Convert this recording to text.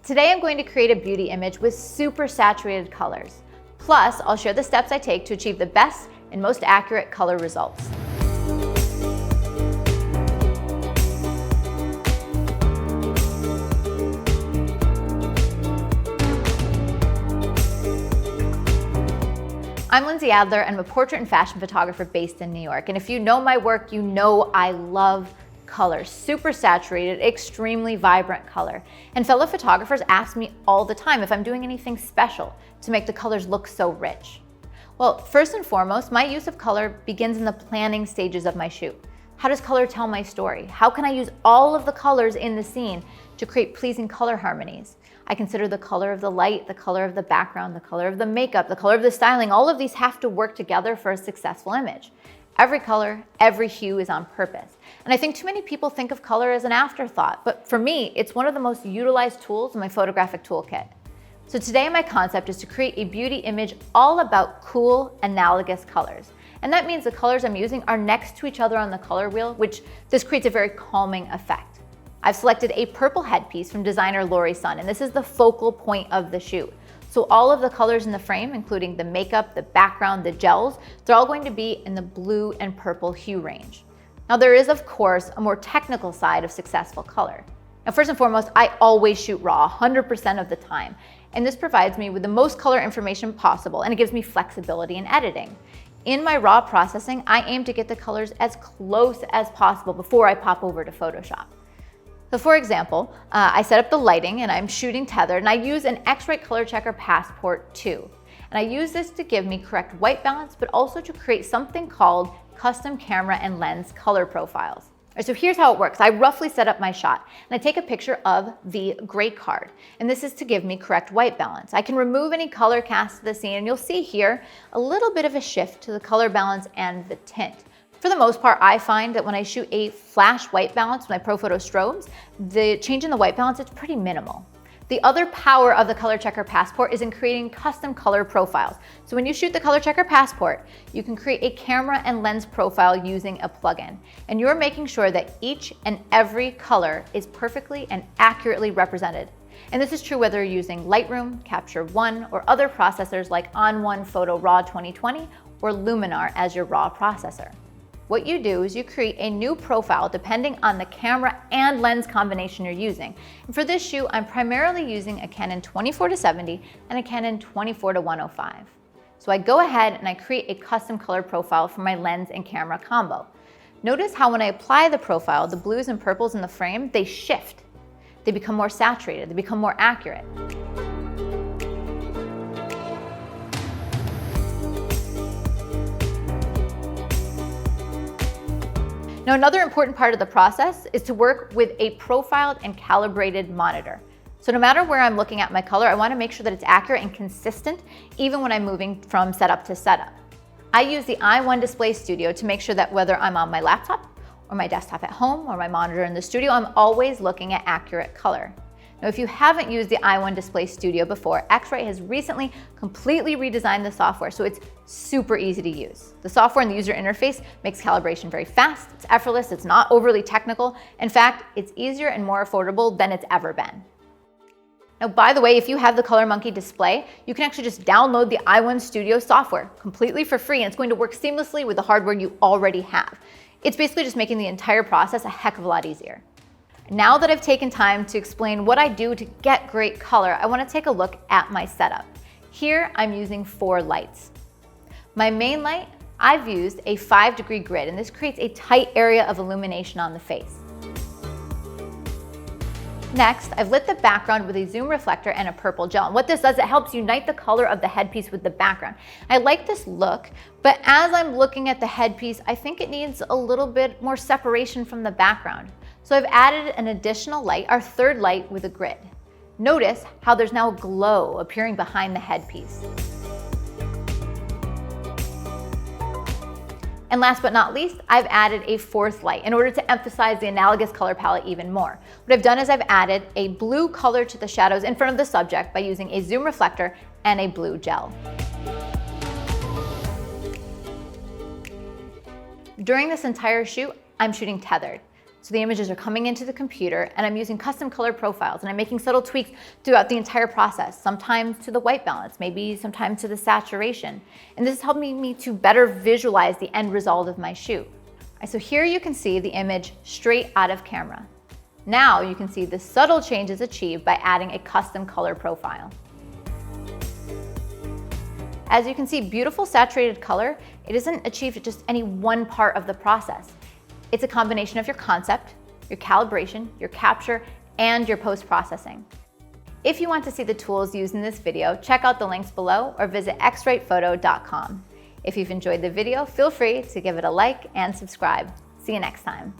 Today I'm going to create a beauty image with super saturated colors. Plus, I'll share the steps I take to achieve the best and most accurate color results. I'm Lindsay Adler, and I'm a portrait and fashion photographer based in New York. And if you know my work, you know I love color, super saturated, extremely vibrant color. And fellow photographers ask me all the time if I'm doing anything special to make the colors look so rich. Well, first and foremost, my use of color begins in the planning stages of my shoot. How does color tell my story? How can I use all of the colors in the scene to create pleasing color harmonies? I consider the color of the light, the color of the background, the color of the makeup, the color of the styling. All of these have to work together for a successful image. Every color, every hue is on purpose. And I think too many people think of color as an afterthought, but for me, it's one of the most utilized tools in my photographic toolkit. So today my concept is to create a beauty image all about cool, analogous colors. And that means the colors I'm using are next to each other on the color wheel, which this creates a very calming effect. I've selected a purple headpiece from designer Lori Sun, and this is the focal point of the shoot. So all of the colors in the frame, including the makeup, the background, the gels, they're all going to be in the blue and purple hue range. Now there is, of course, a more technical side of successful color. Now first and foremost, I always shoot raw 100% of the time, and this provides me with the most color information possible, and it gives me flexibility in editing. In my raw processing, I aim to get the colors as close as possible before I pop over to Photoshop. So for example, I set up the lighting and I'm shooting tethered, and I use an X-Rite ColorChecker Passport 2. And I use this to give me correct white balance, but also to create something called custom camera and lens color profiles. So here's how it works. I roughly set up my shot and I take a picture of the gray card. And this is to give me correct white balance. I can remove any color cast to the scene, and you'll see here a little bit of a shift to the color balance and the tint. For the most part, I find that when I shoot a flash white balance with my ProPhoto strobes, the change in the white balance is pretty minimal. The other power of the ColorChecker Passport is in creating custom color profiles. So when you shoot the ColorChecker Passport, you can create a camera and lens profile using a plugin. And you're making sure that each and every color is perfectly and accurately represented. And this is true whether you're using Lightroom, Capture One, or other processors like On1 Photo Raw 2020 or Luminar as your raw processor. What you do is you create a new profile depending on the camera and lens combination you're using. And for this shoot, I'm primarily using a Canon 24-70 and a Canon 24-105. So I go ahead and I create a custom color profile for my lens and camera combo. Notice how when I apply the profile, the blues and purples in the frame, they shift. They become more saturated, they become more accurate. Now, another important part of the process is to work with a profiled and calibrated monitor. So no matter where I'm looking at my color, I want to make sure that it's accurate and consistent, even when I'm moving from setup to setup. I use the i1 Display Studio to make sure that whether I'm on my laptop or my desktop at home or my monitor in the studio, I'm always looking at accurate color. Now, if you haven't used the i1 Display Studio before, X-Rite has recently completely redesigned the software, so it's super easy to use. The software and the user interface makes calibration very fast, it's effortless, it's not overly technical. In fact, it's easier and more affordable than it's ever been. Now, by the way, if you have the ColorMonkey display, you can actually just download the i1 Studio software completely for free, and it's going to work seamlessly with the hardware you already have. It's basically just making the entire process a heck of a lot easier. Now that I've taken time to explain what I do to get great color, I want to take a look at my setup. Here I'm using 4 lights. My main light, I've used a 5-degree grid, and this creates a tight area of illumination on the face. Next, I've lit the background with a zoom reflector and a purple gel. And what this does, it helps unite the color of the headpiece with the background. I like this look, but as I'm looking at the headpiece, I think it needs a little bit more separation from the background. So I've added an additional light, our 3rd light, with a grid. Notice how there's now a glow appearing behind the headpiece. And last but not least, I've added a 4th light in order to emphasize the analogous color palette even more. What I've done is I've added a blue color to the shadows in front of the subject by using a zoom reflector and a blue gel. During this entire shoot, I'm shooting tethered. So the images are coming into the computer and I'm using custom color profiles and I'm making subtle tweaks throughout the entire process, sometimes to the white balance, maybe sometimes to the saturation. And this is helping me to better visualize the end result of my shoot. So here you can see the image straight out of camera. Now you can see the subtle changes achieved by adding a custom color profile. As you can see, beautiful saturated color, it isn't achieved at just any one part of the process. It's a combination of your concept, your calibration, your capture, and your post-processing. If you want to see the tools used in this video, check out the links below or visit xritephoto.com. If you've enjoyed the video, feel free to give it a like and subscribe. See you next time.